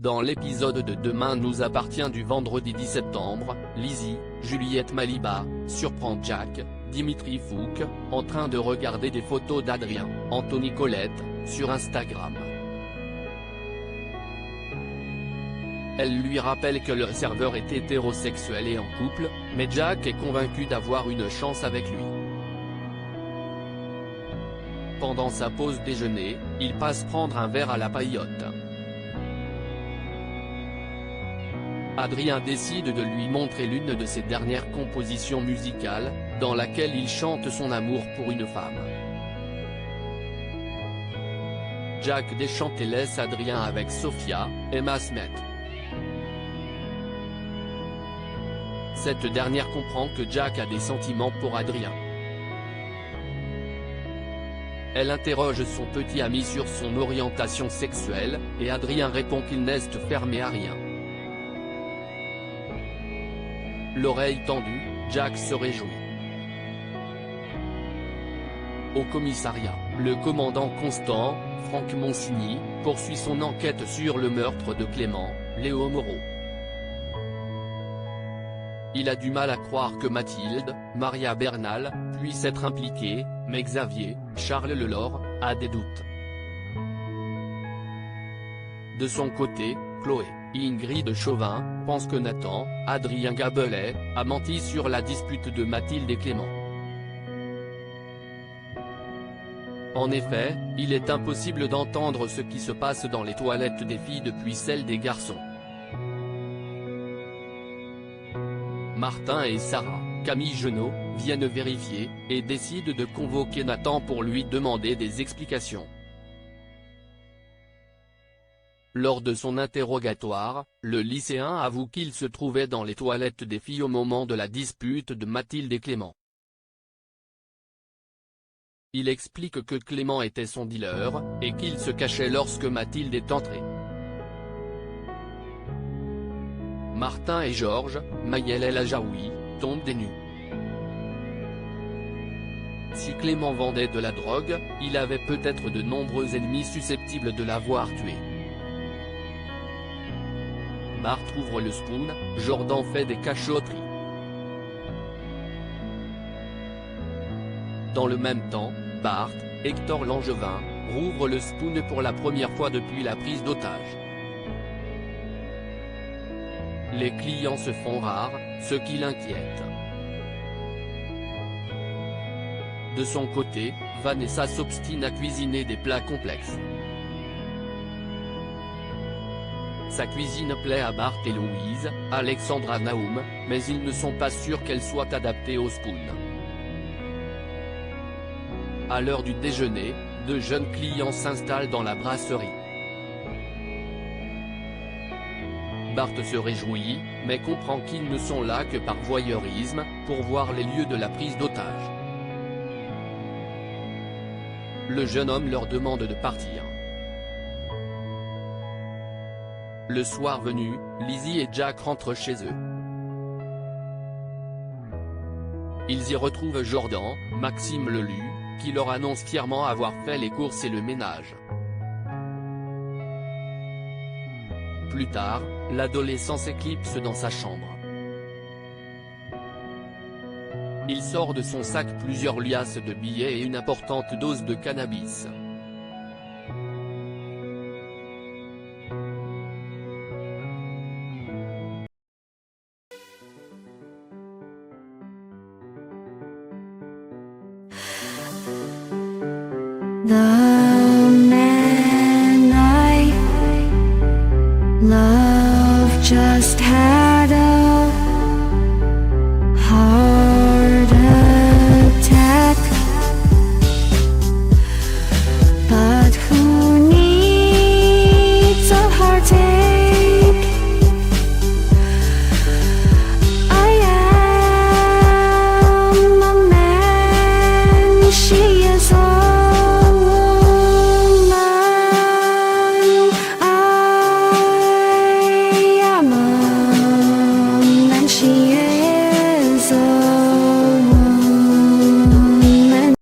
Dans l'épisode de Demain nous appartient du vendredi 10 septembre, Lizzie, Juliette Maliba, surprend Jack, Dimitri Fouque, en train de regarder des photos d'Adrien, Anthony Colette, sur Instagram. Elle lui rappelle que le serveur est hétérosexuel et en couple, mais Jack est convaincu d'avoir une chance avec lui. Pendant sa pause déjeuner, il passe prendre un verre à la paillote. Adrien décide de lui montrer l'une de ses dernières compositions musicales, dans laquelle il chante son amour pour une femme. Jack déchante et laisse Adrien avec Sophia, Emma Smith. Cette dernière comprend que Jack a des sentiments pour Adrien. Elle interroge son petit ami sur son orientation sexuelle, et Adrien répond qu'il n'est fermé à rien. L'oreille tendue, Jack se réjouit. Au commissariat, le commandant Constant, Franck Monsigny, poursuit son enquête sur le meurtre de Clément, Léo Moreau. Il a du mal à croire que Mathilde, Maria Bernal, puisse être impliquée, mais Xavier, Charles Lelore, a des doutes. De son côté, Chloé, Ingrid Chauvin, pense que Nathan, Adrien Gabelet, a menti sur la dispute de Mathilde et Clément. En effet, il est impossible d'entendre ce qui se passe dans les toilettes des filles depuis celles des garçons. Martin et Sarah, Camille Genot, viennent vérifier, et décident de convoquer Nathan pour lui demander des explications. Lors de son interrogatoire, le lycéen avoue qu'il se trouvait dans les toilettes des filles au moment de la dispute de Mathilde et Clément. Il explique que Clément était son dealer, et qu'il se cachait lorsque Mathilde est entrée. Martin et Georges, Maëlle El Ajaoui, tombent des nues. Si Clément vendait de la drogue, il avait peut-être de nombreux ennemis susceptibles de l'avoir tué. Bart ouvre le spoon, Jordan fait des cachotteries. Dans le même temps, Bart, Hector Langevin, rouvre le spoon pour la première fois depuis la prise d'otage. Les clients se font rares, ce qui l'inquiète. De son côté, Vanessa s'obstine à cuisiner des plats complexes. Sa cuisine plaît à Bart et Louise, Alexandra Naoum, mais ils ne sont pas sûrs qu'elle soit adaptée au spoon. À l'heure du déjeuner, deux jeunes clients s'installent dans la brasserie. Bart se réjouit, mais comprend qu'ils ne sont là que par voyeurisme, pour voir les lieux de la prise d'otage. Le jeune homme leur demande de partir. Le soir venu, Lizzie et Jack rentrent chez eux. Ils y retrouvent Jordan, Maxime Lelu, qui leur annonce fièrement avoir fait les courses et le ménage. Plus tard, l'adolescent s'éclipse dans sa chambre. Il sort de son sac plusieurs liasses de billets et une importante dose de cannabis. 나